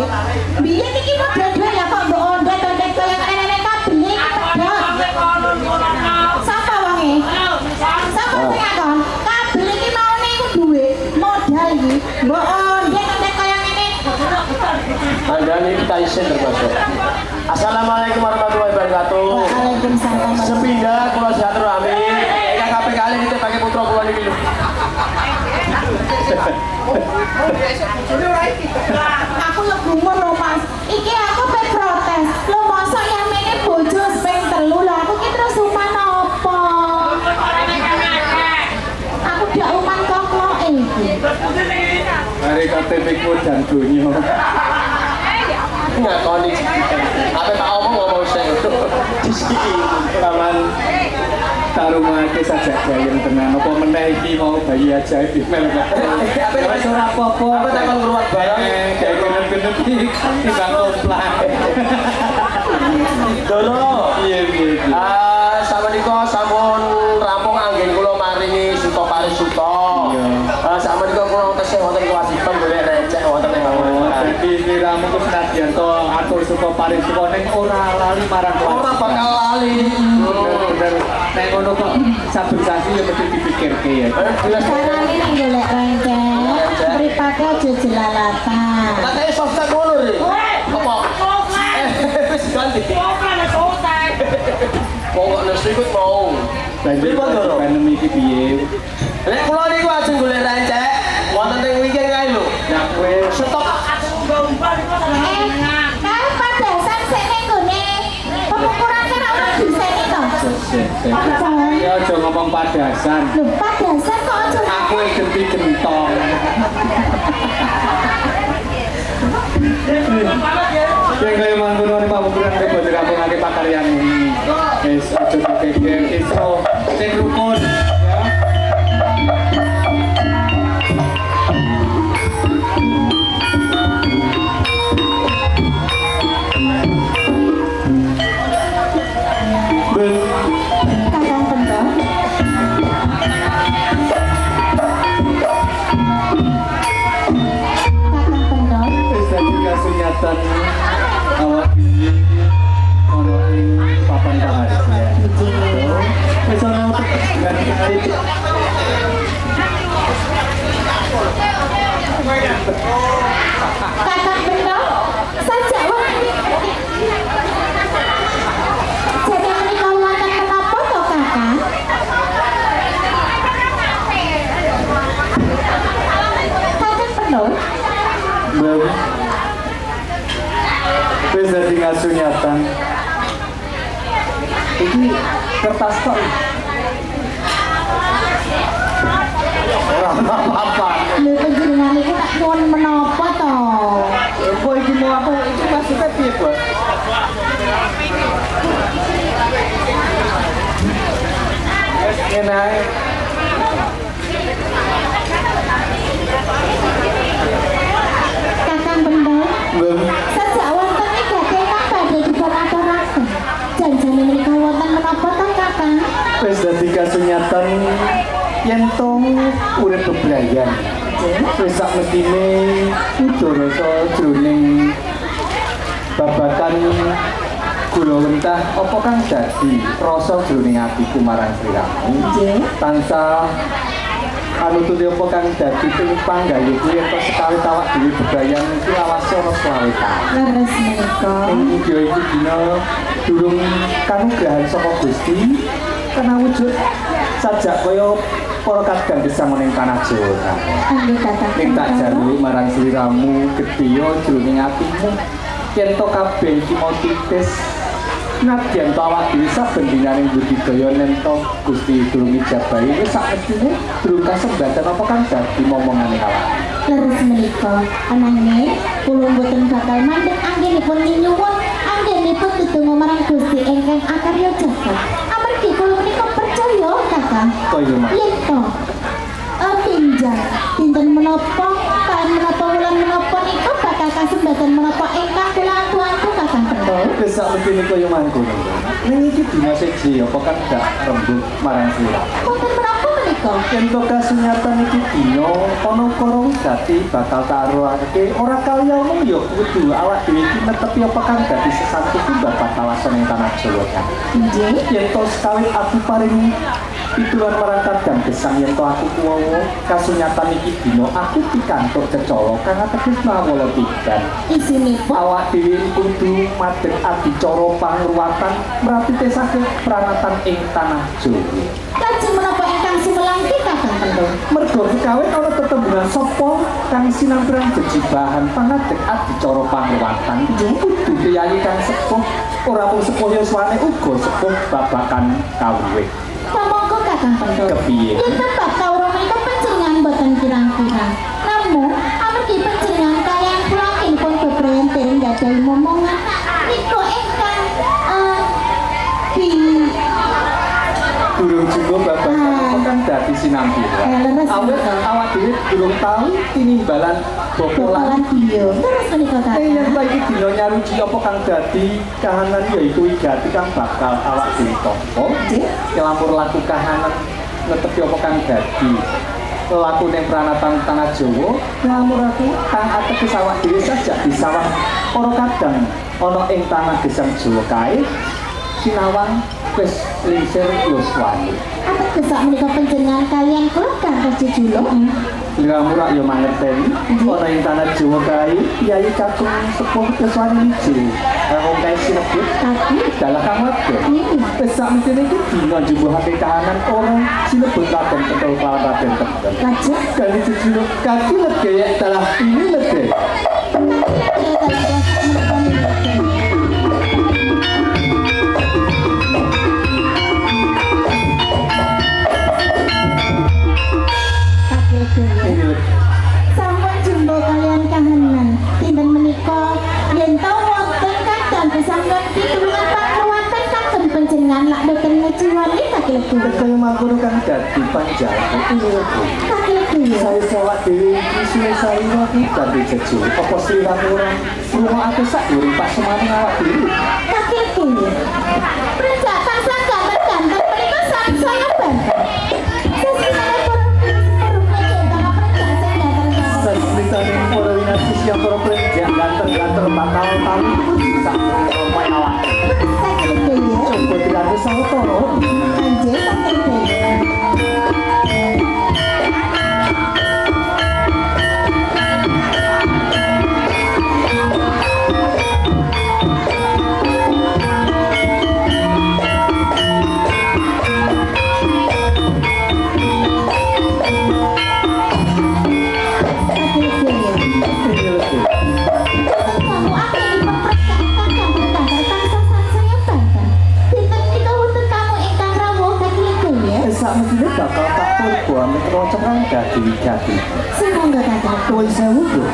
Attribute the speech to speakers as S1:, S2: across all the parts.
S1: nggih. Biyen iki model dhewe ya kok mbok ondet-ondet kaya nenek kabeh iki pedhot. Sapa wonge? Sapa sing ngakon? Kabeh iki maune iku duwe modal iki. Mbok ondet-ondet kaya ngene.
S2: Anda ini kita isin termasuk. Assalamualaikum warahmatullahi wabarakatuh.
S1: Waalaikumsalam.
S2: Sepindah kula silaturahmi. KKP kali kita pakai putra kula niki lho.
S1: Aku yo gumun lho Mas. Iki aku pe protes. Lho mosok nyamene bojo ping 3 lho. Aku ki terus uman apa? Aku dak uman kokloke iki.
S3: Mari KTP ku dan dunyo.
S2: Enggak koni. Apa tak ngomong sing disiki
S3: Paman tarumake sajak jayen tenan apa meneh iki mau bayi ajaib email kok. Wis ora apa-apa.
S2: Apa tak kon ngruwat barang
S3: kayak genep-genep iki timbang komplak.
S2: Dono.
S3: Iya.
S2: Samenika sampun rampung anggen kula maringi suta parisuta.
S3: Iya.
S2: Samenika kula tesih wonten kewajiban golek recek wonten ing
S3: Jadi sliramu ku senadyan to atur suka parisuta ning ora lali marang kelas.
S2: ora bakal lali.
S3: Bener. Nek ngono kok saben sasi ya mesti dipikirke ya.
S1: Carane ning golek rencet, mripate aja jelalatan.
S2: Katanya softtek ngono ri. Apa? Wis ganti. Pokoknya sikut mau.
S3: Banjur pandemi iki piye?
S2: Nek kula niku ajeng golek rencek wonten ing weekend kae lho.
S3: Nah kowe
S2: Stok
S1: Kae padasan sik ning gone pengukuran kira ora diseni to.
S3: ya aja ngomong padasan.
S1: Lho padasan kok aja
S3: Aku genti gentong. Yang kaya mangkun wani pamukuran ke buat dirampungake pakaryan ini. Wis aja dipikir iso sing rukun ya.
S1: Kakang Pendok. Kakang Pendok.
S3: Wis dadi kasunyatan awak dhewe ono ing papan paharis ya. Wis ono ganti
S1: Kakang Pendok. Sajak wong jadi menika wonten menapa to Kakang? Kakang Pendok.
S3: Mbak, wis dadi ngasunyatan. Iki kertas kok. Ora apa-apa.
S1: Lho panjenengan iku tak nuwun menapa to?
S3: Kok iki mau aku iki maksudnya piye, Pak? Wis ngene ae.
S1: Kakang Pendok.
S3: Mbak,
S1: Sajak wonten ing gathekan badhe dipun aturaken. Janjane menika wonten menapa to Kakang?
S3: wis dadi kasunyatan yen to urip bebrayan. Wis sak mestine kudu rasa jroning babagan kula wentah apa kang dadi rasa jroning atiku marang sliramu.
S1: Nggih.
S3: Tansah anuntut apa kang dadi ping panggayuku yen to sekali tawak dhewe bebrayan iki awas ana selawe taun.
S1: Leres menika.
S3: Ing video iki dina durung kanugrahan saka Gusti kena wujud sajak kaya para kadang gesang ning tanah Jawa.
S1: Nggih Kakang
S3: Ning tak
S1: Pendok.
S3: jaluk marang sliramu gedya jroning atimu yen to kabeh iki mau titis nadyan to awak dhewe saben dinaning budidaya yen to Gusti durung ijabahi wis sak mestine durung kasembatan apa kang dadi momongane awak.
S1: Leres menika. Ananging kula mboten bakal mandheg anggenipun nyuwun anggenipun tetunggu marang Gusti ingkang akarya jagat. Amargi kula menika percaya Kakang.
S3: Kaya mak.
S1: Yen to tinjang dinten menapa kaen menapa wulan menapa niku bakal kasembatan menapa ingkang kula atuanku Kakang Pendok.
S3: Wis sak mestine kaya mangkono. Ning iki dina siji apa kan gak rembug marang sliramu.
S1: Wonten menapa menika menika?
S3: Ento kasunyatan iki dina ana ukara dadi bakal taruhake ora kaya omong ya kudu awak dhewe iki netepi apa kang dadi sesantuku bapak kawasan ing tanah Jawa kan.
S1: Nggih.
S3: Yen to sekawit aku paring pitulan marang kadang gesang yen to aku kuwowo kasunyatan iki dina aku pikantuk cecala kang ateges mawala tigan.
S1: Isinipun
S3: Awak dhewe kudu madheg adicara pangruwatan mratitesake pranatan ing tanah Jawa.
S1: lajeng menapa ingkang sumelang kita Kang Pendhung?
S3: Mergo kawit ana tetembungan sapa kang sinambrang jejibahan pangadeg adicara pangruwatan kudu priyayi kang sepuh ora mung sepuh yuswane uga sepuh babakan kawruh.
S1: Pamangka Kakang Pendhung.
S3: Kepiye?
S1: Yen tembak kawruh menika panjenengan boten kirang-kirang. Namun amargi panjenengan kaliyan kula pun bebrayan dereng gadahi momongan niku ingkang di
S3: Durung cukup babakan kan dadi sinambiran.
S1: leres
S3: Awit
S1: menika.
S3: awak dhewe durung tau tinimbalan
S1: Bopolan
S3: bopolan.
S1: iya. Terus menika
S3: Yen
S1: Kakang.
S3: saiki dina nyaruci apa kang dadi kahanan yaiku wigati kang bakal awak dhewe tampa.
S1: Nggih.
S3: Kelampur laku kahanan netepi apa kang dadi laku ning pranatan tanah Jawa kelampur aku kang ateges awak dhewe saja disawah para kadang ana ing tanah gesang Jawa kae sinawang wis lingsir yuswani.
S1: Apa kesak menika panjenengan kalian kula Kang Raja Juluk?
S3: Kelampur yo mangerteni ana ing tanah Jawa kae yai kakung sepuh yuswani iji wong kae sinebut
S1: Tapi
S3: dalah kang wedok. Wis sakmene iki dina njubuhake kahanan ora sinebut Raden Kentul kalawan Raden Tembang.
S1: lajeng
S3: Kali jujur kaki legek dalah ini legek. Ini legek.
S1: Sampun jumbo kalian kahanan dinten menika yen tau wonten kadang kesanggon pitulungan pangruwatan kagem panjenengan lak boten ngejiwani kakilku.
S3: Kaya mangkono kan dadi panjalu ini legek.
S1: Kakilku ya.
S3: Saya sewak dhewe iki suwe saewa iki dadi jeju. Apa sirah ora ngrungokake sak urip Pak Semani awak dhewe.
S1: Kakilku ya. Prenjak tansah ganten-ganten menika sareng saya banten. Sesinane
S3: Sesmitane para winasis yang para prenjak ganter-ganter bakal tahu sak romoy awak.
S1: Kakilku ya.
S3: Coba dilatih sawetara.
S1: Anjir kakilku ya. Kakilku ya.
S3: Ini legek.
S1: Kamu akhirnya mempersiapkan gambar-gambar tangsah saya banten. Dinten menika wonten tamu ingkang rawuh kakilku ya.
S3: Sak mesine bakal tak turbo amek rocongan dadi wigati.
S1: Sumangga kakilku.
S3: Tuwin sewu lho.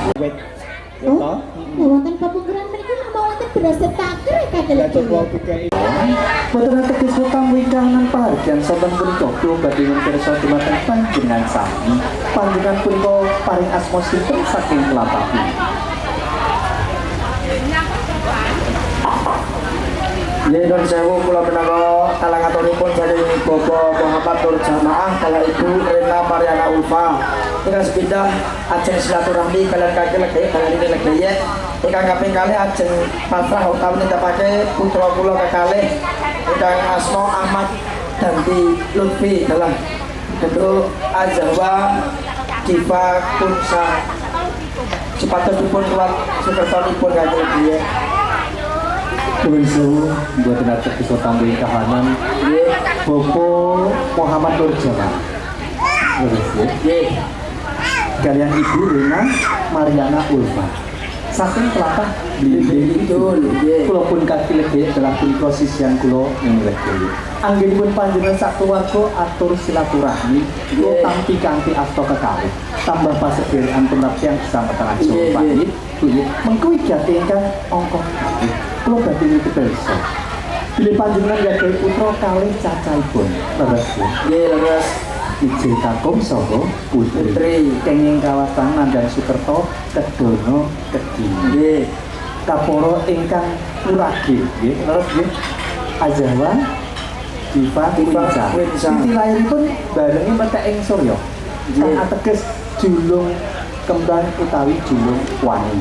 S1: Oh, wonten pepungkuran menika nama wonten beras taker kakilku.
S3: Boten ateges utang wikahanan pahargyan saben punika kula badhe pirsa dumateng panjenengan sami. Panjenengan punika paring asma sinten saking tlatah punika.
S2: Ya nun sewu kula menawa talangaturipun saking Bapak Muhammad Nur Jamaah kala Ibu Rena Mariana Ulfa. Ingkang sepindah ajeng silaturahmi kalian kaki legek kalian ini legek. Ingkang kaping kalih ajeng pasrah utawi nitepake putra kula kekalih ingkang asma Ahmad Danti Lutfi dalah bentuk Azwa Diva Kunsa sepatutipun kuat sukertonipun kaki legek.
S3: Tuwin sewu boten ateges utang wikahanan Bapak Muhammad Nur Jamaah. Terus ya.
S2: Nggih.
S3: Kalian Ibu Rena Mariana Ulfa. Saking tlatah Blimbing
S2: Betul, nggih.
S3: kula pun kaki legek dalam punika sisian kula ing legek. Anggenipun panjenengan sak keluarga atur silaturahmi kula
S2: Nggih.
S3: tampi kanthi asta kekalih. Tambah pasederekan pengertian kesampetan Jawa
S2: Nggih,
S3: Pahit. Kuwi mengko wigati ingkang angka kalih. Kula badhe nitih pirsa. Bilih panjenengan gadhahi putra kalih cacahipun. Leres.
S2: Nggih, leres.
S3: Ije kakung saha putri.
S2: Putri.
S3: Kenging kawasan Nandang Sukerto Kedono Kediri.
S2: Nggih.
S3: Kaporo ingkang murage nggih leres nggih. Azwa Diva Quinza. Istilahipun barengi metek ing Surya. Kang ateges julung kembang utawi julung wani.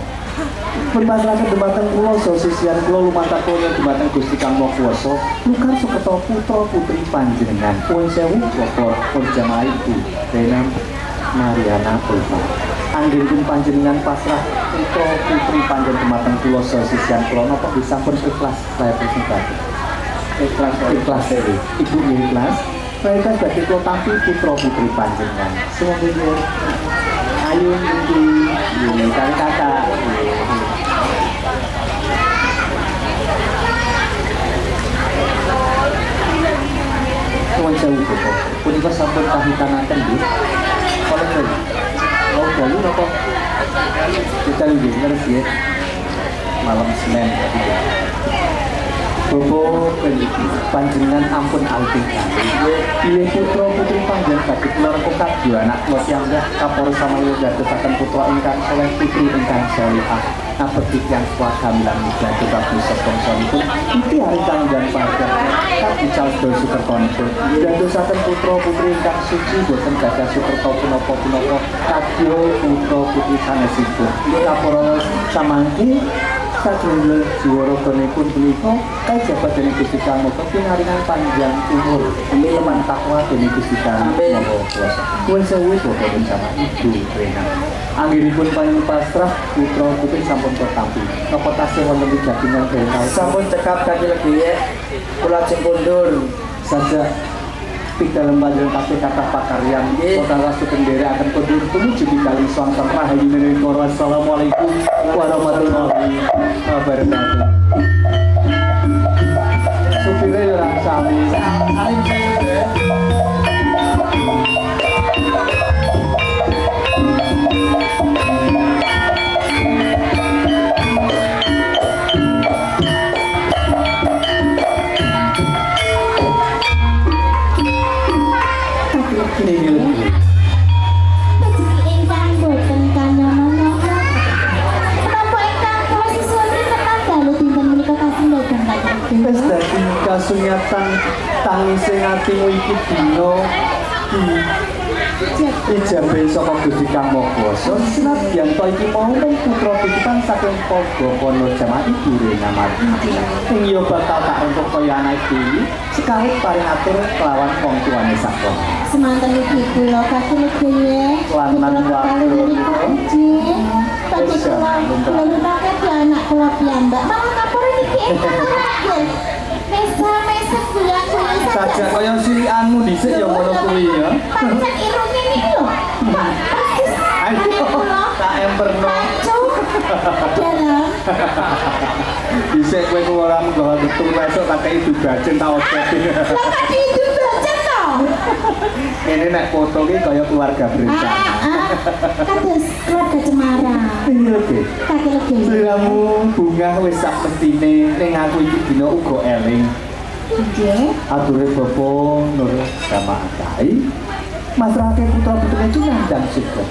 S3: Berpasrahkan dumateng kula sosian kula lumantar kula dumateng Gusti Kang Maha Kuwasa lukan seketa putra putri panjenengan Nuwun sewu Bapak Purjamaah Ibu Rena Mariana Ulfa anggenipun panjenengan pasrah putra putri panjenengan dumateng kula sosian kula napa disampun ikhlas saya presentasi ikhlas Ibu ikhlas mereka sebagai kula tampi putra putri panjenengan semoga ayo ini kakak Nuwun sewu Bapak. Punika sampun kahitanaken nggih. Kalau tadi, mau dalu napa? Kita nggih ngeres ya. Malam Senin tadi. Bapak panjenengan ampun alih kali. Pilih putra putri panjenengan badhe kula rekokak dua anak kula tiyang kaporo samaya dadosaken putra ingkang saleh putri ingkang salehah. Apabila yang swagamilan muda tetap bisa kongsolipun itu hari kalian pada tapi caldo superkonipun dan dosakan putra putri ingkang suci boten gada superto punopo kadyo putra putri sanesipun kaporo samangki sajengipun jiwaraganipun punika kajabat dening Gusti Kang Maha pinaringan panjang umur leman takwa dening Gusti Kang Maha Kuwasa nuwun sewu Bapak sama Ibu Rena anggenipun panjenengan pasrah putra putri sampun ketampi napa tasih wonten jagingan bengkal
S2: sampun cekap kaki lagi ya kula jeng kondur
S3: saja tiga lembaga kabeh kathah pakaryan saudara sukendere akan kondur tumuju kali swanten rahayu meniko wassalamualaikum warahmatullahi wabarakatuh supire yo ra sami wis dadi kasunyatan tangise atimu iki dina ijabe saka Gusti Kang Maha Kuwasa senadyan to iki mau putra titipan saking Paga Kono Jamaah Ibu Rena Mariana ing yo bakal tak rentuk kaya anak iki sekawit paring atur kelawan wong tuane sakon
S1: semanten iki kula kakek dhewe
S3: lanang waktu
S1: tapi kula lunake anak kula piyambak malah kapore iki engkang mesa kula
S3: saja kaya silianmu dhisik ya ngono kuwi ya
S1: pancen irunge iki lho persis
S3: ayo tak emperno
S1: dalam
S3: dhisik kowe ku ora nggawa betul esuk tak kei dubajen ta obat
S1: lah tak itu baca to
S3: ini nek foto ki kaya keluarga berencana
S1: kados keluarga cemara
S3: iya oke
S1: kakek legi
S3: sliramu bunga wis sak mestine ning aku iki dina uga eling
S1: nggih
S3: ature Bapa Nur Jamaah masrahake putra putrine Cunandang Suga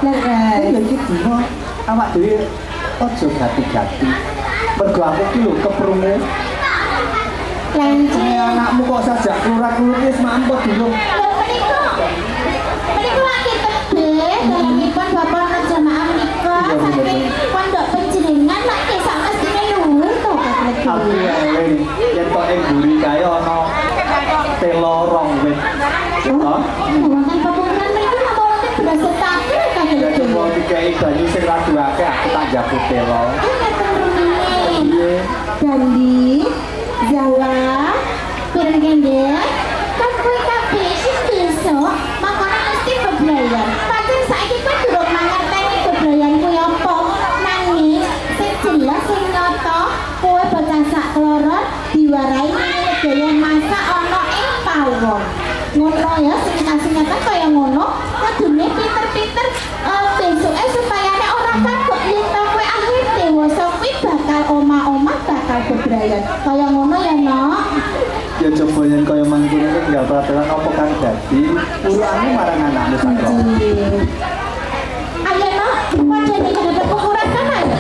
S1: lah
S3: ya iki dina awak dhewe aja gati-gati mergo aku ki lho keprungu
S1: lanjut
S3: anakmu kok sajak klurak-kluruk wis mampet dulu
S1: menika lagi tebih dalamipun Bapak Nur Jamaah menika saking pondok panjenengan lak sak mestine luwih to kakek
S3: aku eling yen kok ing buri kae ana telo rong wit
S1: oh wonten papungan mriku napa wonten berasa takir kakek
S3: lagi mau dikai banyu sing raduake aku tak njabut telo iya
S1: Dandi Jawa Pirengende kan kowe kabeh sing besok makanan mesti bebrayan pancen saiki kowe durung mangerteni bebrayan kuwi apa nanging sing jelas sing nyata kowe bocah sak kloron diwarai gaya masak ana ing pawon ngono ya sing kaya ngono kudune pinter-pinter besoke supaya nek ora kagok yen kowe akhir dewasa kuwi bakal omah-omah bakal bebrayan kaya ngono ya Nok
S3: ya coba yang kaya mangkune nek enggak peraturan apa kan dadi urane marang anakmu sakro
S1: ayo Nok padha nek dapat ukuran kan ayo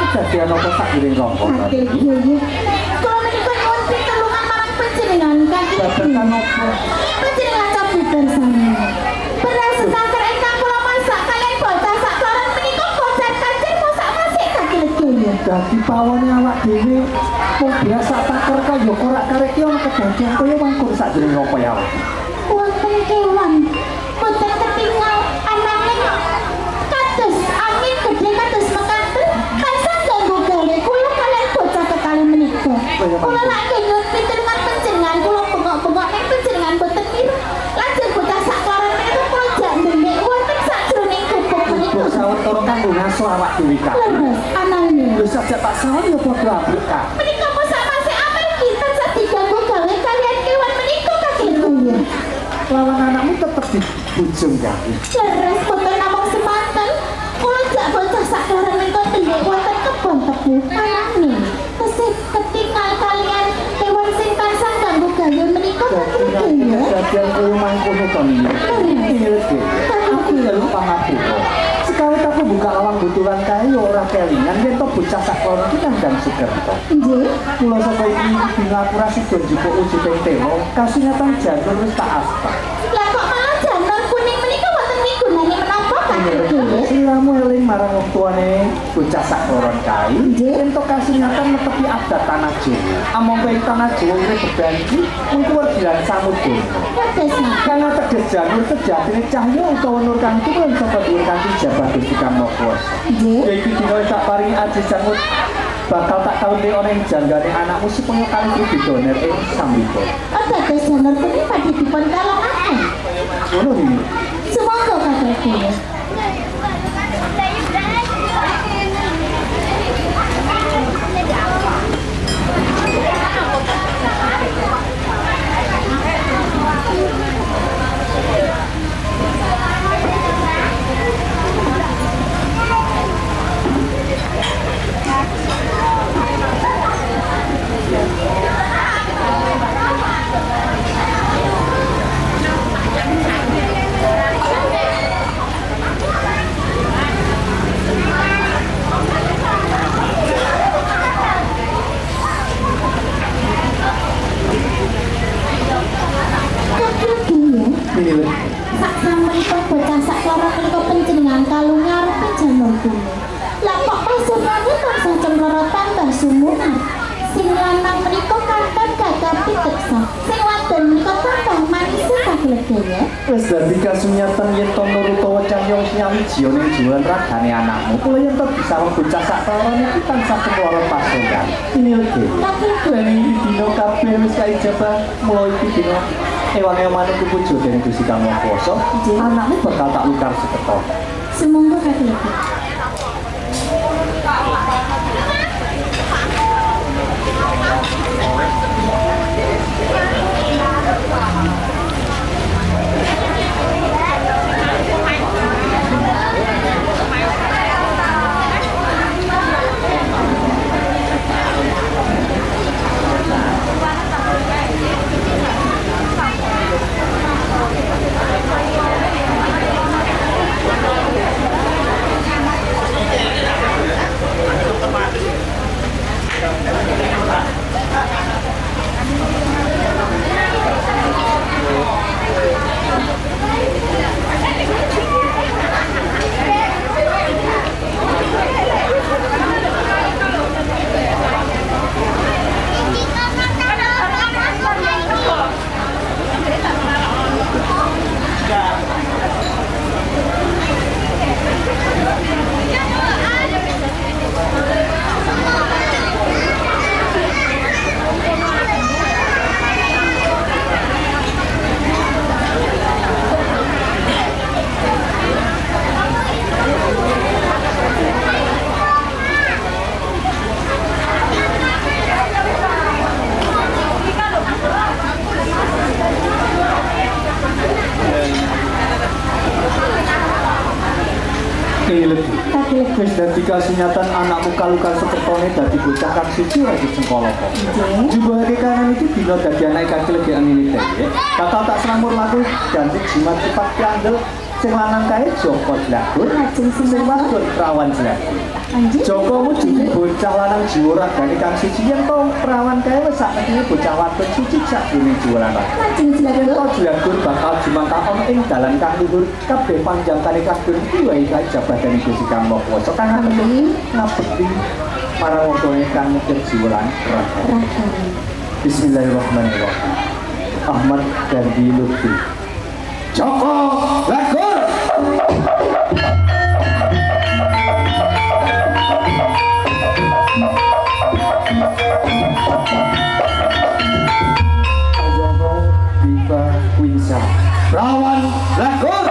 S3: kejadian apa sak giring rongko
S1: Kakek Kiai, kalau menikah nyuwun pitulungan marang panjenengan Kakek
S3: babagan apa
S1: panjenengan capi bersama. Beras kanker ingkang kula masak kalian bocah sak kloron menika bocah kancing masak masih Kakek Kiai.
S3: dadi pawone awak dhewe mung biasa taker kaya korak-karek ki ana kedadian kaya mangkur sak giring rongko ya awak.
S1: Wonten kewan, boten ketinggal ananging kados angin gede kados mekaten tansah ganggu gawe kula kalian bocah kekali menika. Kula lak nyuwun pitulungan panjenengan kula bengok-bengok ning panjenengan boten niru. Lajeng bocah sak kloron menika kula jak ndemik wonten sajroning gubuk menika.
S3: Kok sawetara kanggo ngaso awak dhewe ka.
S1: Leres anane.
S3: Lho sajak tak salah ya padha abrek ka.
S1: Menika masak masih apel kita sak diganggu gawe kalian kewan menika Kakek Kiai.
S3: Lawan anakmu tetep dibujung ya.
S1: Leres boten namung semanten. Kula jak bocah sak kloron menika tendhek wonten kebon tebu anane. Tesih ketinggal kalian kewan sing tansah ganggu gawe menika Kakek Kiai.
S3: Kejadian kaya mangkono to niku. Iki aku njaluk pangapura. Sekali aku buka lawang butulan kae ya ora kelingan yen to bocah sak kono iki Kang Sukerto.
S1: Nggih.
S3: Kula saka iki ngapura sida njupuk wujuding tema kasingatan janur wis tak aspal.
S1: Lah kok malah janur kuning menika wonten migunani menapa Kakek Kiai?
S3: Siramu eling marang wong tuane bocah sak koron kae. Yen to kasingatan netepi adat tanah Jawa. Among kowe tanah Jawa urip bebanji mung kewardilan samudana.
S1: Kados napa?
S3: Karena teges janur sejatine cahya utawa nur kang turun saka dhuwur kanthi jabah Gusti Kang Maha Kuwasa.
S1: Nggih.
S3: Ya iki dina tak paringi aji jangut bakal tak kawin ana ing janggane anakmu supaya kali didoner ing sambita.
S1: Oh, dados janur kuning badhe dipun kalongaken.
S3: Ngono iki.
S1: Semoga Kakek Kiai. Kakek Kiai.
S3: Ini
S1: Sak sampun bocah sak kloron menika panjenengan kalung ngarepe janur kuning. Lah kok pasurane tansah cemlorotan tambah sumunar. Sing lanang menika kanton gagah piteksa. Sing wadon menika tambah manis Kakek Kiai.
S3: wis dadi kasunyatan yen to nurutawa cahya nyawiji ning jiwan ragane anakmu. Kula yen to bisa wong bocah sak koron iki tansah kemloro pasokan. Ini iki.
S1: Kakek
S3: Dan
S1: Kiai.
S3: ini dino kabeh wis kaijabah mulai iki dino ewan-ewan iku pujo dening Gusti Kang Maha Kuwasa. Anakmu bakal tak lukar seketo.
S1: Semoga Kakek Kiai.
S3: dadi kasunyatan anakmu kalukan sekertone dadi bocah kang suci ora dicengkala kok. Jumbahe kanan iki dina dadi anak kang kelegean ini dhewe. Bakal tak sramur laku ganti jimat cepat piandel sing lanang kae Joko Jlagur, sing wadon perawan Jlagur. Joko mujudi bocah lanang jiwa ragane kang suci yen to perawan kae wis sakmene bocah wadon suci sakjroning jiwa lanang. Joko Jlagur bakal jumangka ana ing dalan kang luhur kabeh panjangkane kabeh iki wae kae jabatan Gusti Kang Maha Kuwasa kang ngabekti marang wong tuwa kang nyekep jiwa lan ragane. Bismillahirrahmanirrahim. Ahmad Gandhi Lutfi. Joko Jlagur. Ajono Diva Winsa. Perawan Jlagur.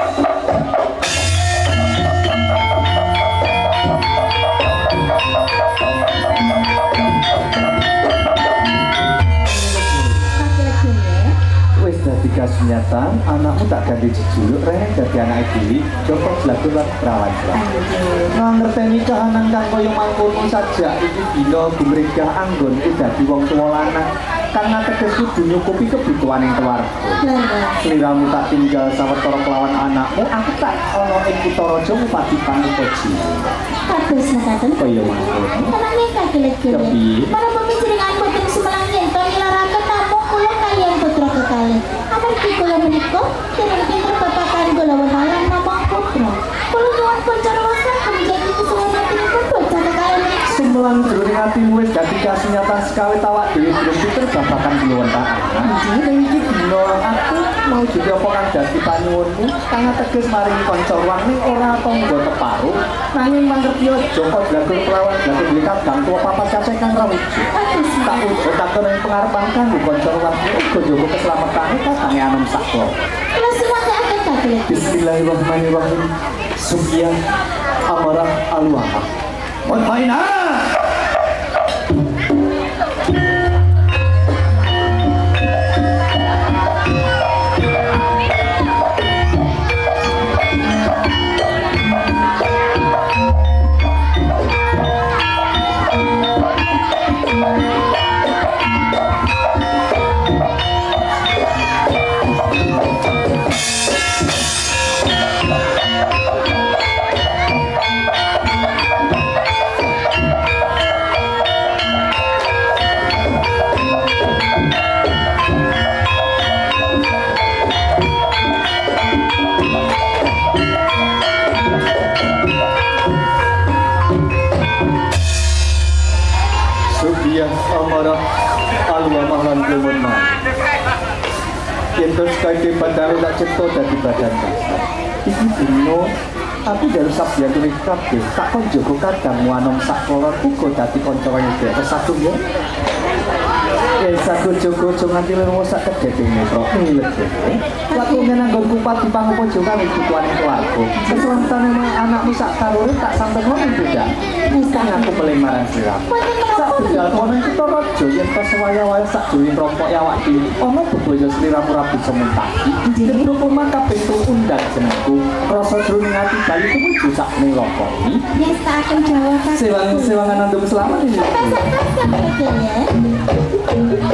S3: Wis dadi kasunyatan anakmu tak ganti jejuluk rene dadi anak dhewe Joko Jlagur lan perawan Jlagur. Ngerteni kahanan kang kaya mangkono sajak iki dina gumregah anggonku dadi wong tuwa lanang kang ateges kudu nyukupi kebutuhaning keluarga. Sliramu tak tinggal sawetara kelawan anakmu, aku tak ana ing Kutaraja Bupati Panukoji.
S1: Kados mekaten
S3: Kaya mangkono.
S1: tenang kakilet-kilet para pemikiran boten sumelang yen to nilaraken namung kula kaliyan putra kekalih amargi kula menika dereng pinter babagan kula wenalan namung putra kula nyuwun panjenengan menjadi keselamatanipun bocah kekalih menika
S3: Sumelang jroning atimu wis dadi kasunyatan sekawit awak dhewe durung pinter babagan piwontakan. Iki dina aku mau juga apa kang dadi panyuwunmu kang ateges maringi kanca ruang ning ora tangga teparu nanging mangerti Joko Jlagur perawan Jlagur blikat kang tuwa papat cacing kang rawuh. Tak ujo takon ing pengarepan kanggo kanca ruang uga njogo keselamatane kakane anom saklo.
S1: kula suwun kakilet
S3: Bismillahirrahmanirrahim. Sufyan Amarah Alwah. Montaina. Sufyan Amarah Alwah lan Lumun Mal. Yen terus kaya padahal tak cipta dadi badan dasar. Iki dino aku dari sabya tulis kabeh tak kon jogo kadang wanom sak kolor uga dadi kanca nyedek kesatu ya. Yen saku jogo nganti lemu sak kedhetene kok ngilet. Waktu nanggon kupat di Pamukojo kang kebutuhan keluarga. Keselamatan anakmu sak kalore tak sampe ngono tidak. Bukan aku pelemaran siram. Sak budal kono kita raja yen pas waya-waya sak jowi rompok ya awak dhewe. Ono bebaya sliramu rabu sementaki. Dene rumah kabeh undang jenengku. Rasa jroning ati bali tumuju sak ning rokok iki.
S1: yes tak akan jawab
S3: Sewangan andum selamat ini.
S1: Thank you.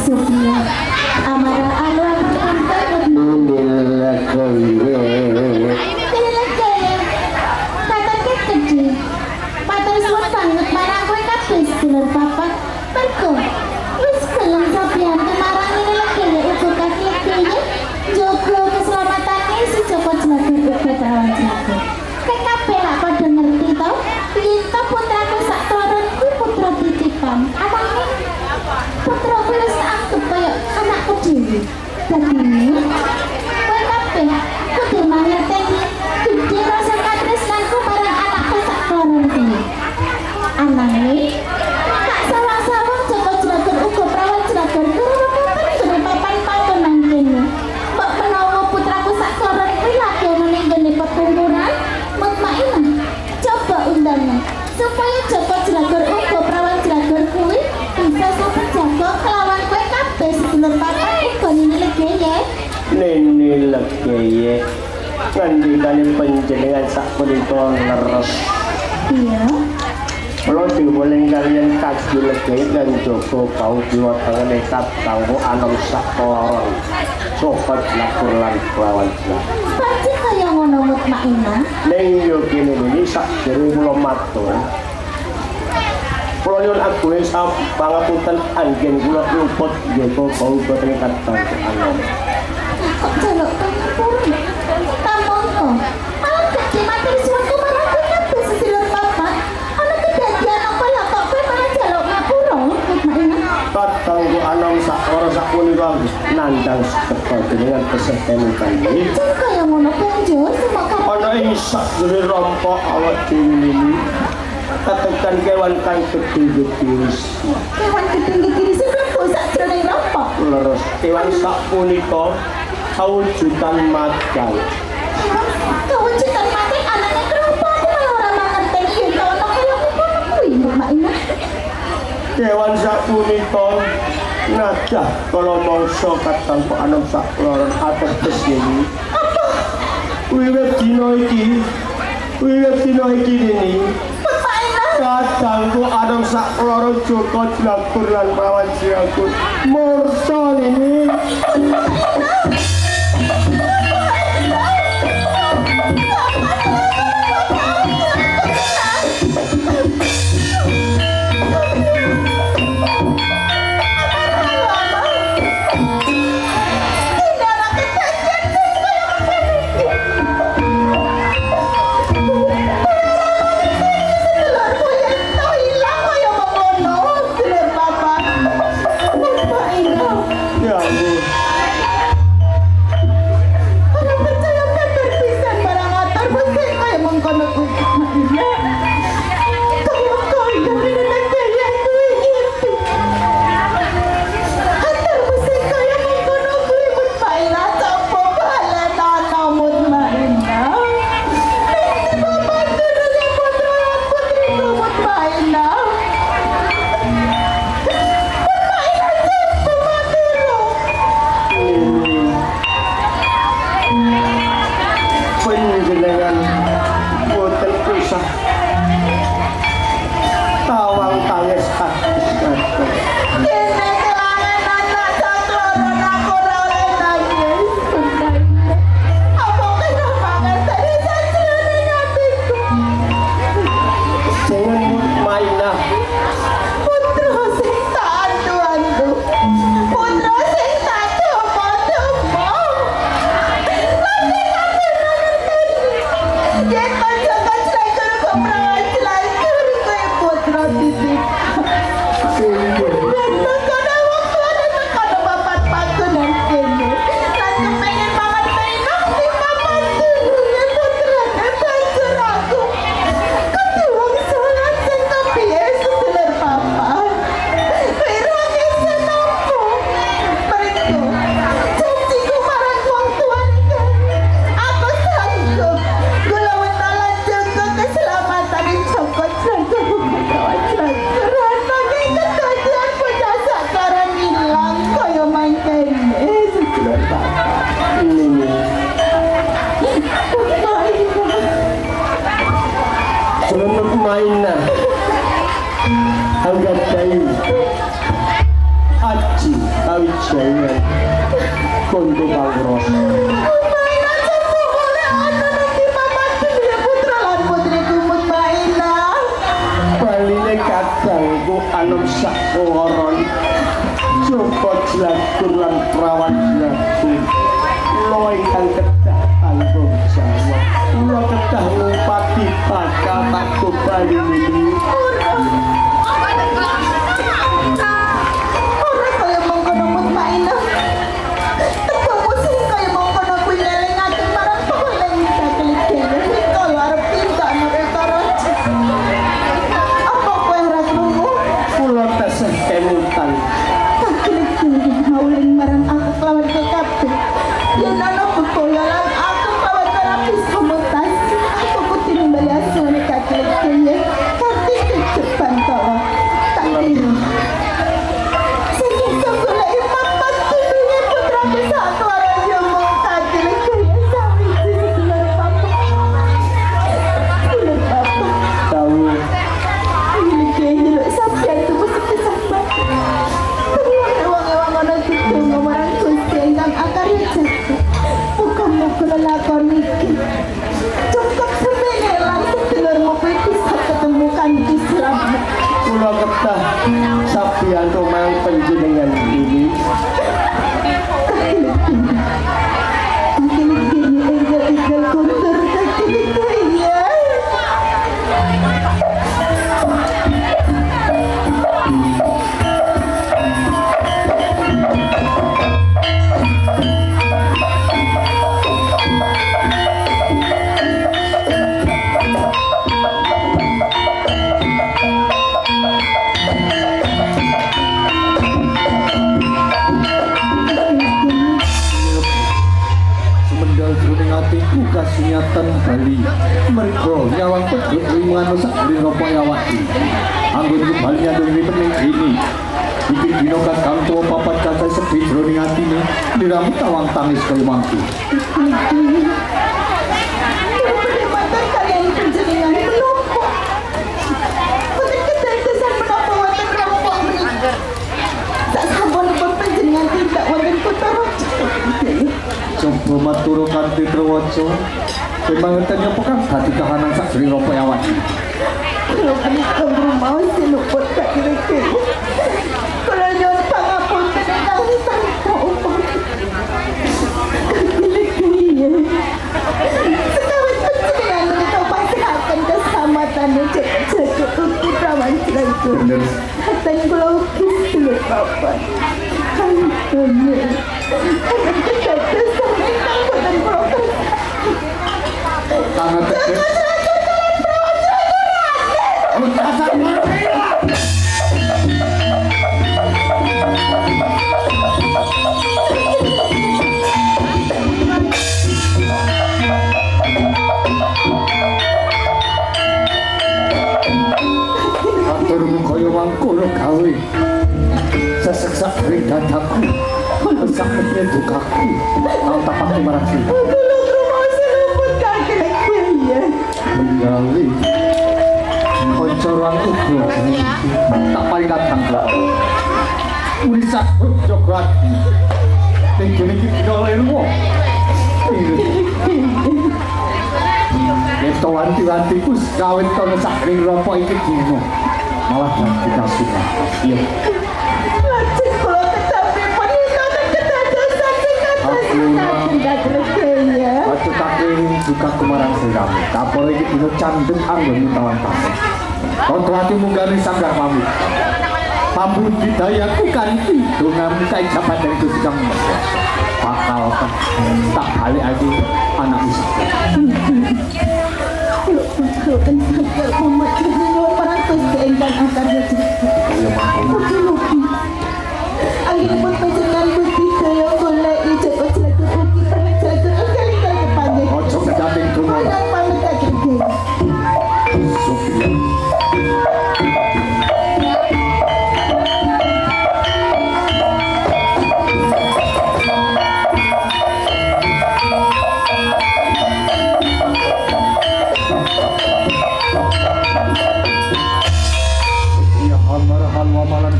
S1: Sofia, amara alwan untuk kata kecil, patah suat banget marang kowe kabeh sedulur papat. Mergo wis kelem sampeyan kemarang ini lagi uga kaki-kakinya jaga keselamatane si Joko Jelagur uga Prawan Jelagur. Kowe kabeh lak padha ngerti to, yen to putraku sak turun kuwi putra titipan. Ananging putra kuwi wis anggap kaya anakku dhewe. Dadine kowe kabeh kudu mangerteni gedhe rasa katresnanku marang anakku sak turun kuwi. Ananging tak sawang-sawang Joko Jelagur uga Prawan Jelagur kuwi papan panggonan kene. Mbok menawa putraku sak turun kuwi lagi ana ning ngene perkumpulan mutmainah. Coba undangnya supaya Joko Jelagur uga Prawan Jelagur kuwi bisa sampe jaga kelawan kowe kabeh sedulur papat uga nini legeye.
S4: Nini legeye ngandikane panjenengan sak punika leres.
S1: Iya.
S4: Kula diwuling kaliyan kaki legeye lan Joko bau jiwa tengene kanggo anom sak kelaron. Joko Jelagur lan Prawan Jelagur.
S1: Pancen kaya ngono mutmainah.
S4: Ning yo kene iki sak jero kula matur. Kula nyuwun agung pangapunten anggen kula luput Joko bau boten kanggo anom.
S1: Kok jaluk pangapura? Tamangka. Malah gede materi suatu marang kowe kabeh sedulur papat. Ana kedadian apa lah kok kowe malah jaluk ngapura? Mutmainah.
S4: Kanggo anom sak ora sak punika nandhang teka dengan kesehatan kali.
S1: Jan kaya ngono banjur semoga
S4: Ana ing sadure rompok awak dhewe ini katekan kewan kang gedhe-gedhe
S1: kewan gedhe-gedhe sing mlebu sakjroning rompok.
S4: leres. Kewan sak punika kawujudan macan.
S1: Kawujudan mati anane kenapa aku malah ora mangerteni yen to ana kaya ngono kuwi Mutmainah.
S4: Kewan sak punika nadah kala mangsa kadang kok anom sak loron ateges ini. Wiwit dina iki ini
S1: Mutmainah.
S4: kadang kok anom sak loron Joko Jelagur lan Prawan Jelagur mursa ini. Ya ampun.
S1: Orang percaya bener pisan barang atar mesti kaya mengkono kuwi Mutmainah. Kaya kaya nenek kaya kuwi iki. Atar mesti kaya mengkono kuwi Mutmainah coba balen ana Mutmainah. Nek bapak kudu sing putra putri Mutmainah.
S4: Panjenengan boten usah mainan Angga Dayu Aji Kawijayan Kondo Bangros baline kadang ku anom sak koron coba jelatur lan perawan jelatur lo ingkang kedah kanggo Jawa lo kedah ngumpati bakal tak bali ini sabian rumang penjenengan ini
S3: kasunyatan Bali mergo nyawang pedhot limungan sak dina payawati anggon Bali andung pening ini iki dina kakang tuwa papat cacah sedhi jroning atine diramu tawang tangis kaya mangke coba maturo kanthi trewaca semangetannya pekan dadi kahanan sak jroning payawati
S1: kalau kami kamu mau siluput kak kiri kalau nyon pangapun tenang tangkap upah kiri sekarang pencegahan mereka pasti akan keselamatan cek untuk perawan selangku dan pelukis dulu bapak kantornya akan kejadian sampai takut dan protes
S3: sangat tegas aturmu kaya mangkono gawe seseksa dari dadaku sakitnya dukaku kau tapakku marah sih menggali koncoran itu tak paling datang kelak ulisak coklat tinggi kita lelmo itu wanti-wantiku kawin kau sakring rompok iki dino malah ganti kasih iya aku taking juga kumarang siram kapal ini dino candeng anggun tawan tasik kontro hatimu gani sanggar pamit pambut bidayaku kanti dongamu kai jabat dari kusikang bakal tak balik lagi anak usaha
S1: kalau kan sanggar pamit kedua orang keseenggan akan jadi angin buat pajangan putih saya boleh ijab bercelaku ukir pernah celaku kali-kali kepanjang
S3: ojo kedating dungo
S1: jangan pamit lagi
S3: Sofia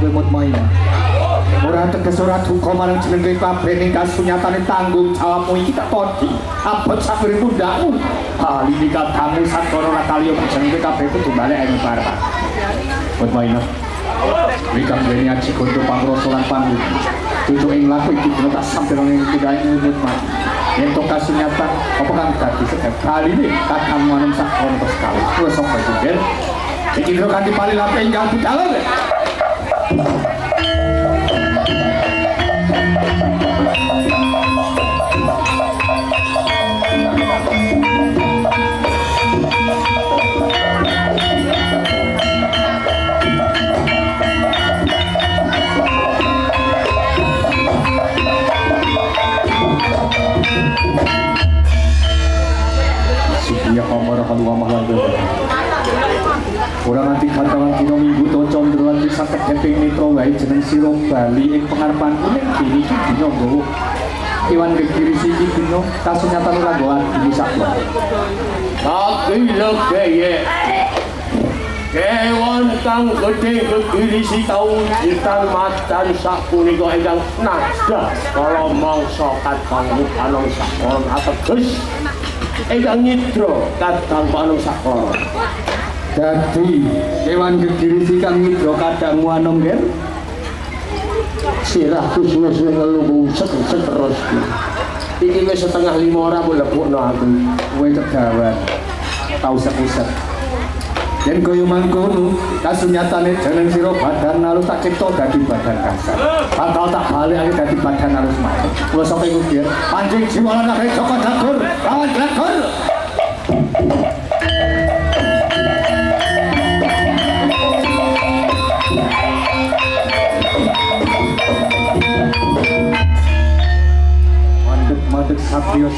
S3: kowe mutmain. Ora teges ora duka marang jeneng kabeh ning kasunyatane tanggung jawabmu iki tak todi. Abot sabere pundakmu. Bali dikatamu sakara ora kaliyo jeneng kabeh kudu balik ing bareng. Mutmain. Wikang dene aji kondo pangrasa lan panggung. Cucu ing laku iki dina tak sampirang ing kudae mutmain. Yen to kasunyatan apa kang dadi setiap kali iki kakang manung sakon terus kali. Terus sapa iki? Iki kira kanthi paling lape ingkang budal. Ya kamar kalau mahal tu. Orang nanti katakan dino minggu to condroan bisa keping nitro wae jeneng sira Bali ing pengarepanku ning kene iki dino nggowo. Iwan gegiri siji dino kasunyatan ora nggowo dini saklo.
S4: Tapi lo kaya kewan kang gede gegiri si tau jitan macan sak punika ingkang nada kalau mangsa katangmu anong sakon ateges ingkang nyidra kadang panung sakon.
S3: Dadi kewan gegiri si kang nyidra kadangmu anom ger
S4: Sirahku suwe-suwe ngelubu seter terus. Iki wis setengah 5 ora mlebokno aku.
S3: kowe kedawan tau sepuset. Yen kaya mangkono kasunyatane jeneng sira badan alus tak cipta dadi badan kasar. Bakal tak balikake dadi badan alus maneh. Kula sampe ngukir pancing jiwa lan akeh Joko Jagur lawan Jagur. Mandek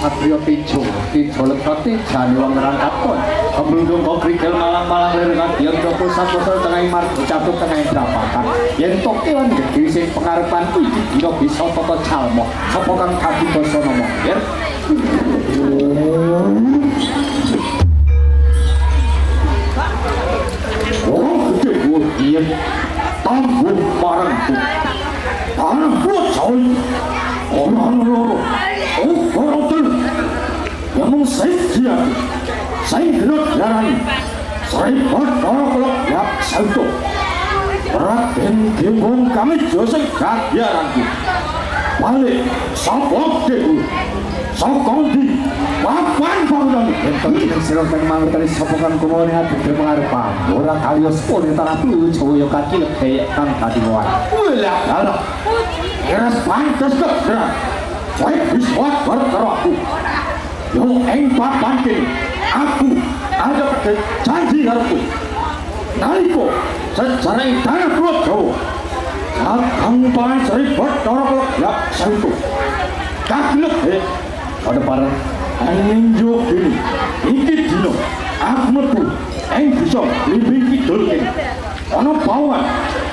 S3: satrio tijo lekati jani wong ngerangkapon kemlundung kok krikil malang-malang liringan diam joko satu-satu tengah margo catut tengah drapatan yen tok kewan gede sing pengarepanku iki dina bisa tata calmo sapa kang dadi basa nomo yen oh gede kuwi yen tanggung marangku tanahku coy orang loro orang yang mengsedia saya genot jaran saya bertolak yak salto Raden Gembong kami joseng kadiaranku balik sapok deku sokondi papan bangunan entong jeneng sira kang mangerteni sapa kang kumone ati pengarepan ora kalios pun tanah Joyo kaki lebih kang dadi muat wala ala keras pantes keberat saya bisa berkaro aku yang engkau panting aku ada janji harapku naliko secara tanah perut jauh saat kampanye seribut dorok yak sentuh kaki lebih ada para ninjuk ini iki dino aku metu yang bisa lebih kidul ini ada bawa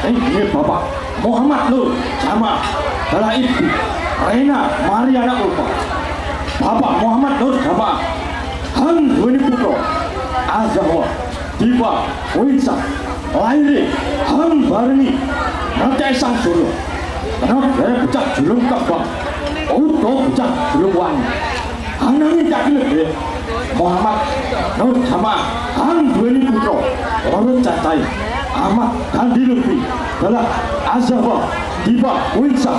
S3: yang ini bapak Muhammad Nur sama adalah ibu Rena Mariana Ulfa Bapak Muhammad Nur sama Han Dweni Putro Azahwa Diva Wisa Lairi Han Barni Nanti Sang Suryo karena dia pecah julung kebang Udo pecah julung wangi Anangin jaki lebih Muhammad Nur sama Han Dweni Putro Orang Cacai Ahmad Kandi Lutfi adalah Azahwa Diva Wisa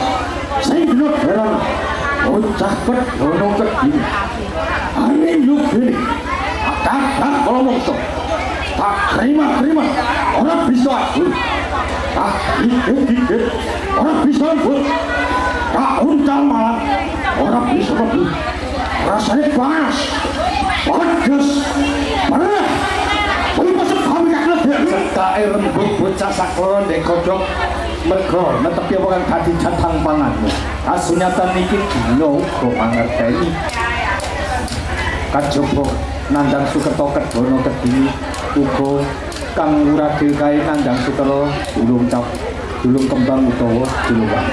S3: saya genot heran bocah dono kedini aneh yuk gini kakak kalau mongso tak terima orang bisa aku tak gigit orang bisa aku tak uncal malam orang bisa aku rasanya panas pedes parah boleh masuk kami kakak serta rembuk bocah saklon dek kodok mergo netepi apa kang dadi jatang panganmu kasunyatan iki dino kok mangerteni kajaba nandang sukerta kedono kedini uga kang uragil kae nandang sutera dulung kembang utawa dulungan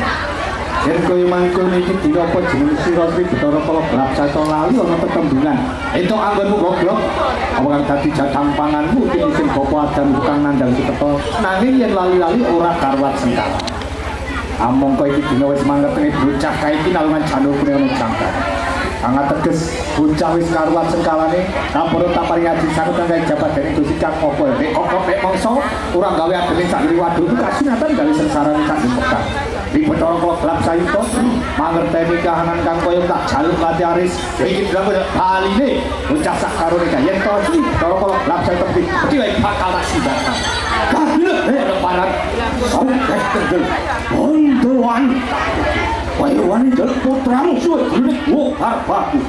S3: Yen kowe mangkon iki dina apa jeneng sira Sri Bathara Kala Gelap Sato lali ana tetembungan. Entuk anggonmu goblok. Apa kang dadi jatang panganmu iki sing bapa Adam tukang nandang Sukerta. Nanging yen lali-lali ora karwat sengkala. Among kowe iki dina wis mangerteni bocah kae iki nalungan janur kene ana jangkar. Sangat teges bocah wis karuan sengkalane kaporo tapari ngaji sanut kang jabat dening Gusti Kang apa nek kok nek mangsa ora gawe adening sak liwadu itu kasunatan gawe sengsarane sak dipekak. Di Bathara Kala Gelap Saito mangerteni kahanan kang koyo tak jaluk mati aris iki drama baline bocah sak karone kae yen to iki Bathara Kala Gelap Saito iki bakal tak sidatan. Kabeh ana parat sampe kendel bondoan Wahai wanita putramu suwe duduk harpaku.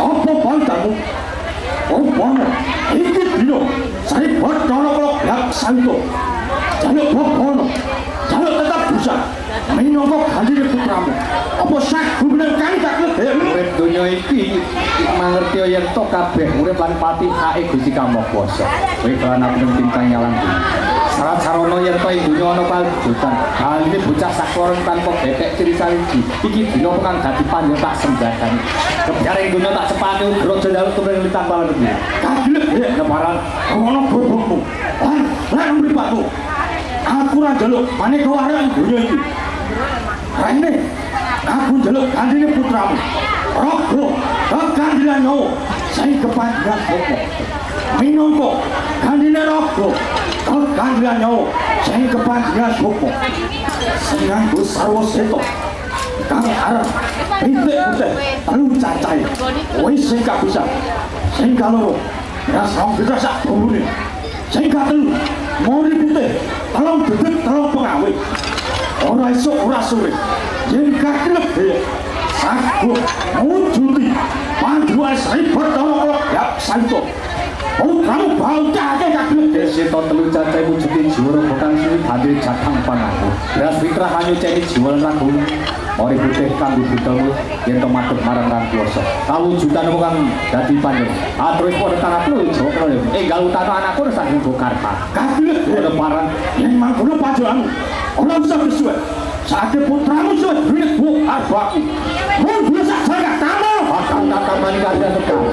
S3: Apa bantamu? Apa? Iki dino saya Bathara Kala Gelap Saito. Jaluk bokono, jaluk tetap busa. Minangka gandine putramu. Apa sak gumeng kang tak lebih urip donya iki mangerti yen to kabeh urip lan pati hake Gusti Kang Maha Kuwasa. Kowe kelana bintang nyalang. Sarat sarana yen to ing donya ana kalbutan. Hal ini bocah sakloron tanpa bebek ciri saliji. Iki dina kang dadi panjang tak sembahani. Kebiaring donya tak cepane grojo jaluk tumreng litang palan iki. Kaglek keparan ana bobokmu. Lan mripatmu. Aku ora njaluk maneka arek donya iki. Rene aku njaluk gandine putramu. Rogo kekandilan nyawa sing kepanjang boko. Minangka gandine rogo kekandilan nyawa sing kepanjang boko. Senang sarwa seto kang arep pitik-pitik telu cacahe. Wis sing kabisa sing kaloro rasong kita sak bumune. Sing katelu mori putih telung dedek telung pengawe. Ora esuk ora sore yen kaklep saku mujuti panduan Sri Bathara Kala Gelap Saito. Kamu bauta kaklep seto telu cacahe mujuti jiwa bukan suwi hadir jatang pangaku. Beras fitrah hanyu ceni jiwa lan bumi. Ori putih kanggo budamu yen to madhep marang Kang Kuwasa. Kawujudan kang dadi panjenengan. Aturus padha tanakku joko enggal utama anakku saking Bokarta. Kaglek leparan yen mangkono panjenengan. Ora usah kesuwen. Saate putramu suwe duit bu arbaku. Mun bisa jaga tamu. Bakal tak mani kada tekan.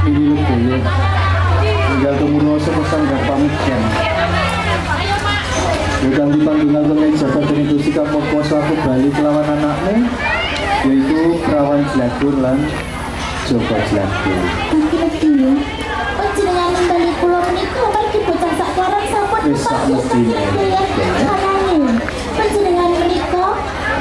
S3: Ini lebih tinggal kemudian pesan dan pamikian. Bukan dipandungan dengan jabat dari Gusti Kang Maha Kuwasa aku bali kelawan anakmu yaitu Prawan Jlagur lan Joko Jlagur.
S1: Lagi-lagi panjenengan kembali kula menika margi bocah saklarang sampun panjenengan panjenengan menika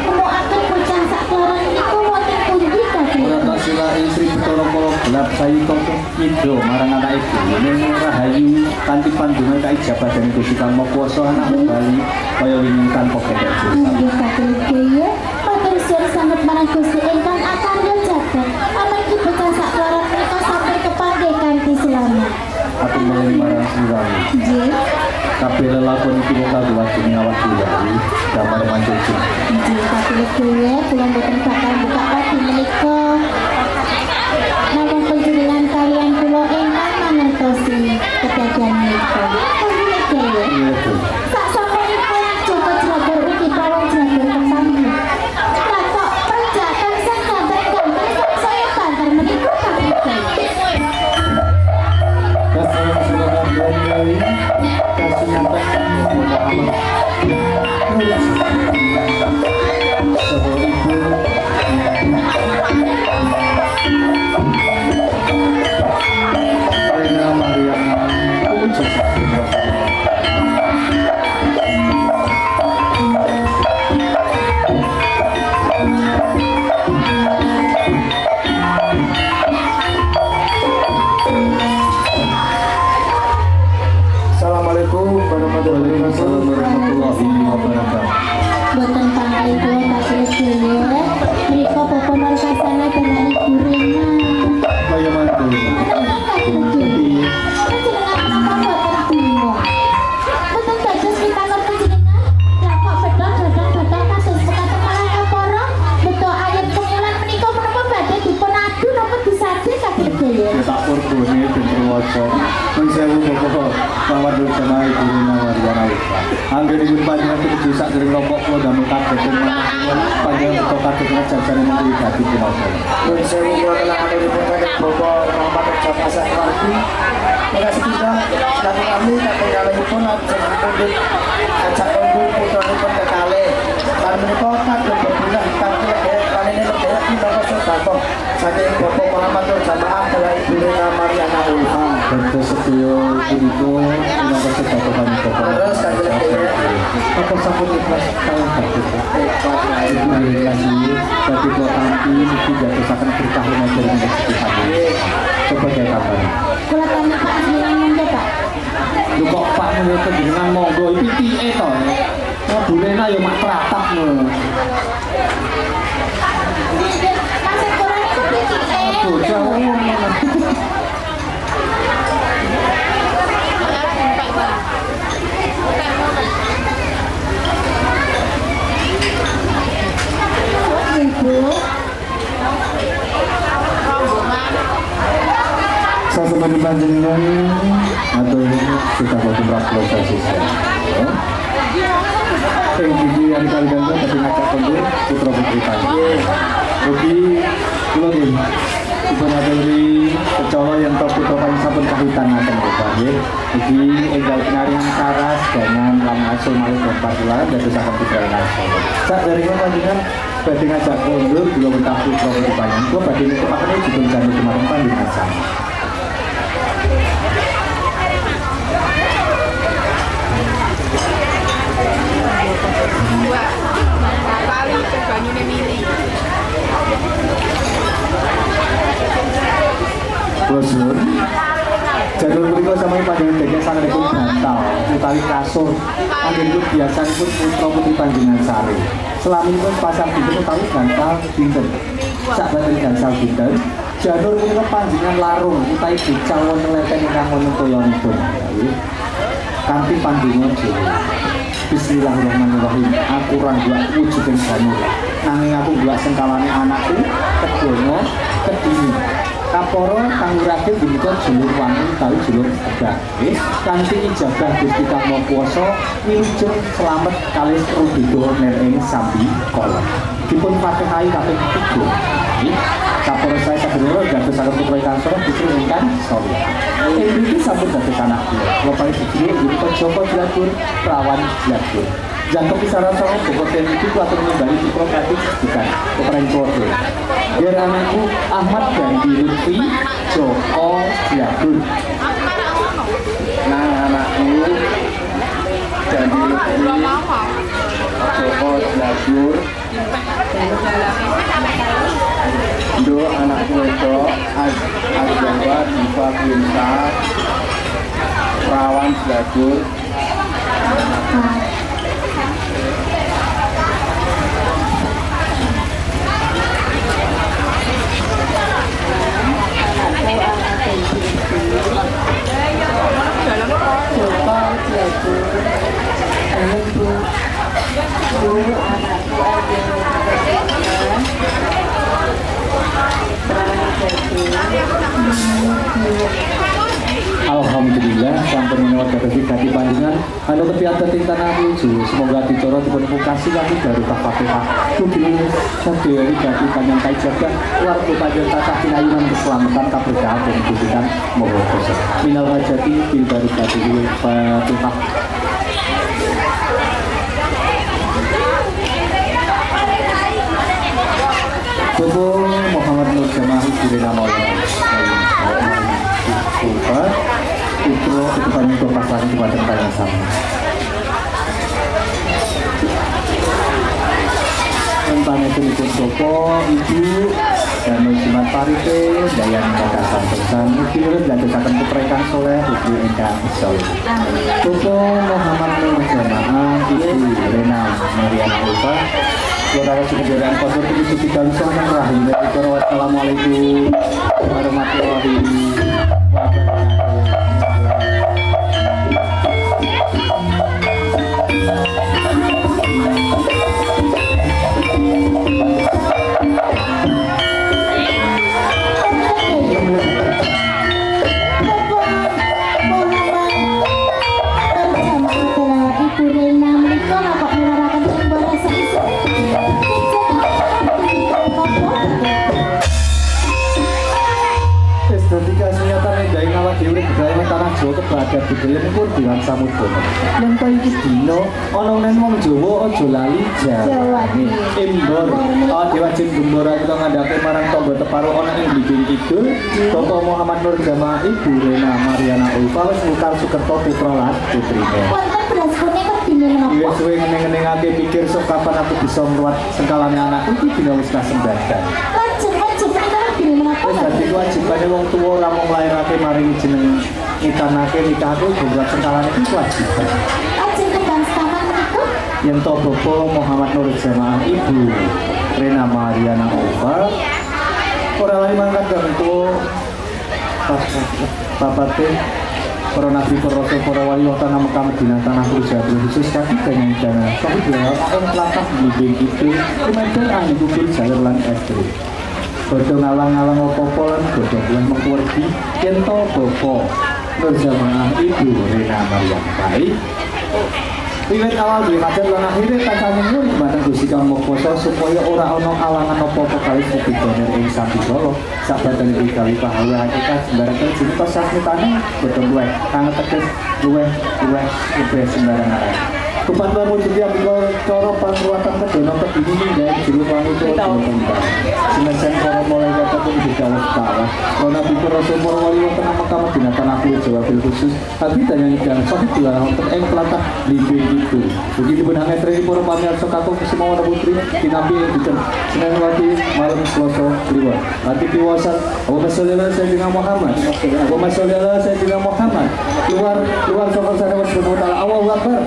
S1: nemokaken bocah saklarang niku wonten pundi kabeh.
S3: Ora tak silai Sri Bathara Kala Gelap Saito Kido marang anake dhewe Rahayu kanthi pandungan kae jabat dari Gusti Kang Maha Kuwasa anakmu bali kaya wingi tanpa gedhe dosa.
S1: Nggih kakek matur suwun sanget marang Gusti ingkang akarya jagat amargi bocah saklarang menika sampun kepanggih kanthi selamat.
S3: Aku meling marang siramu.
S1: Nggih.
S3: Kabeh lelakon iki mung kanggo wajine awak dhewe damar mancuci.
S1: Nggih kakek kula mboten bakal buka lagi menika. Namung panjenengan kalian kula ingkang mangertosi kedadian menika.
S3: Iya, Bu.
S1: Sak sampun Joko Jlagur ugi Prawan Jlagur kepanggih. Lah kok penjakan sing gambar-gambar saya banter menika kakek.
S3: Kasih silakan kembali. Kasih nyampe kepada amat. Sebuah ibu Rena Mariana
S2: Assalamualaikum warahmatullahi wabarakatuh.
S3: Waalaikumsalam warahmatullahi wabarakatuh. Saderipun panjenengan tuju sak dereng kelompok kula damel kabeh panjenengan beto kabeh jajane menteri dadi punoso.
S2: Nun sewu kula telah aturipun saking Bapak Muhammad Jamaah Sakwardi. Mila sepindah silaturahmi kagem kalihipun ajeng pundhut ajak pundhut putranipun kekalih. Lan menika kagem bebulah kagem kalene lebih minangka sedekah saking Bapak Muhammad Jamaah kala Ibu Rena Mariana Ulfa.
S3: Dados sedaya punika minangka sedekah kami Bapak.
S2: Terus kagem
S3: Apa sampun ikhlas kalian kabeh. Terima kasih. Dadi kula tampi niki dadosaken berkah lumajar rezeki kami. Coba saya kabar.
S1: Kula tanya Pak Asmiran nggih Pak.
S3: Lho kok Pak menika jenengan monggo iki pitike to. Bu Rena ya mak pratap ngono.
S1: Maksud kula niku pitike.
S3: Bocah ngono.
S1: Ibu.
S3: Sasamane panjenengan atau sudah waktu berproses ya. Tinggi yang kali ganggu tapi ngajak kondur putra putri tadi. Jadi kula nggih dipun aturi kecara yang top putra paling sampun kahitan ngaten Bapak nggih. Iki enggal pinaringan saras dengan langsung malih Bapak kula dadosaken putra nasional. Saderengipun panjenengan badhe ngajak kondur kula betah putra putri panjenengan. Kula badhe nitipake dipun jane kemarin panjenengan sama. Bosur, jalur berikut sama panjangan daging sangat pun bantal, utawi kasur, angin biasa pun putra putri panjangan sari. Selama ini pun pasang dinten utawi bantal dinten. Saat batin gansal dinten, jalur berikut panjangan larung, utawi bicawon ngeleten ingkang wonten toyonipun. Kanthi panjenengan dhewe. Bismillahirrahmanirrahim. Aku ora nduwak wujuding janur. Nanging aku nduwak sengkawane anakku, kedono, kedini. Kaporo kang urake punika julur wangi utawi julur pedak. Nggih, kanthi ijabah Gusti Kang Maha Kuwasa wilujeng slamet kalih rubida ing sambi kala. Dipun Fatihah kaping 3. Nggih, kaporo saya sadaya dadosaken putra ingkang salah putri ingkang saleh. Ing mriki sampun dados anak kula. Kula paring sedherek punika Joko Jlagur Prawan Jlagur. Jangkep pisaran sama boboten itu atur nimbali putra kadhik sejikan peperang kode. Biar anakku Ahmad Gandhi Lutfi Joko Jlagur.
S2: Nang anakku Gandhi Lutfi Joko Jlagur. Do anakku itu Jawa Diva Pinta Prawan Jlagur.
S3: Alhamdulillah sampun menawa dados gati panjenengan anu kepianto tinta nuju semoga dicoro dipun mukasi kami barokah Fatihah mugi sadaya gati panjenengan kaijaban warga panjenengan tansah pinayungan keselamatan kaberkahan dan kesucian moga kuasa minal hajati bil barakati Fatihah. Bapak Muhammad Nur Jamaah Ibu Rena Mariana Ulfa putra ketuanya berpasangan kepada yang sama. Tentang itu ikut Bapak, Ibu, dan Musimat Parite, Dayan Kakasan Persan, Mukir, dan Desakan Keperekan Soleh, Ibu Engkang Soleh. Bapak Muhammad Nur Jamaah Ibu Rena Mariana Ulfa. Saudara sekalian kotor itu kita bisa rahim. Wassalamualaikum warahmatullahi wabarakatuh.
S1: Ibu Rena
S3: iki dina ana nang wong Jawa aja lali
S1: Jawa.
S3: Imbor Dewa Jin Gembora kita ngandhake marang tangga teparo ana ing Blimbing Kidul Bapak Muhammad Nur Jamaah Ibu Rena Mariana Ulfa wis ngukar Sukerto putra lan putrine.
S1: Wonten beras kuning wedine menapa?
S3: Wis suwe ngeneng-enengake pikir sok kapan aku bisa ngruwat sengkalane anakku iki dina wis kasembadan.
S1: Lajeng menika wedine menapa?
S3: Wis dadi kewajibane wong tuwa ora mung nglairake maringi jeneng ngitanake nikahke ngruwat sengkalane iki kewajiban.
S1: Lajeng kembang setaman menika?
S3: Yen to Bapak Muhammad Nur Jamaah Ibu Rena Mariana Ulfa ora lali mangkat gantu papate para nabi para rasul para wali wonten Mekah Madinah tanah Rusia khusus kaki dengan dana tapi dia akan latah Blimbing itu kemudian ahli kubur jalur lan estri bodoh ngalang-ngalang apa-apa lan bodoh bulan mengkuwergi yen to Bapak Nur Jamaah Ibu Rena Mariana baik wiwit awal dhewe macet lan akhire kancane nyuwun dumateng Gusti Kang Mokposo supaya ora ana alangan apa-apa kali sedina ing Sabikala sabadane kali pahawe hakikat sembarang cinta sasmitane boten luweh kang teges luweh sembarang arah. Kepada wujudnya bila cara pangruatan kedono kedini menjadi juru wanita Semesan para mulai kata pun digawas kalah kalau Nabi Rasul para wali wonten Mekah Madinah tanah Jawa bil khusus tapi tanya jangan sakit dilarang wonten ing pelatah Blimbing itu begitu benang etri para pamirsa kakung semua putri dinapi diken Senin Wati malam Selasa Kliwon nanti piwasan Allahumma sholli ala sayyidina Muhammad Allahumma sholli ala sayyidina Muhammad keluar sokol sana wasbunut ala Allahu Akbar.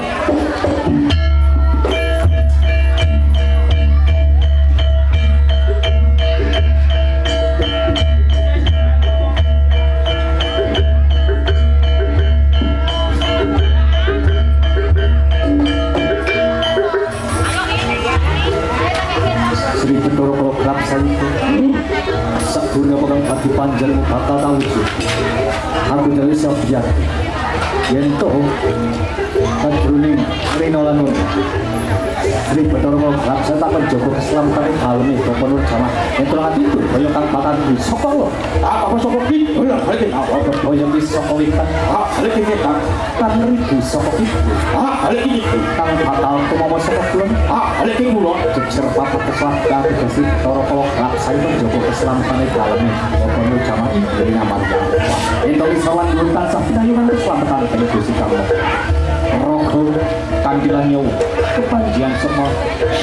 S3: Sri Betoro program saya itu sabuna pegang pati panjang bakal tahu sih aku dari Sofian Yento kan Bruning Rinolanun Sri Betoro program saya tak menjogo keselamatan alami Bapak Nur Jamaah yang telah itu banyak kang pakan di Sokolo apa Sokoki balik apa banyak di Sokowitan balik ini kan ribu Sokoki balik ini kang fatal kemauan Sokokulun balik ini mulo jejer Bapak Kesehatan dikasih Betoro program saya menjogo keselamatan alami Bapak Nur Jamaah dari nyaman itu isawan luntan sapinayungan keselamatan dari Gusti kamu rogo kandilan nyawa kepanjian semua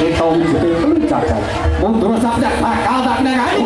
S3: kita wujudnya beli cacat mundur sabda bakal tak menengai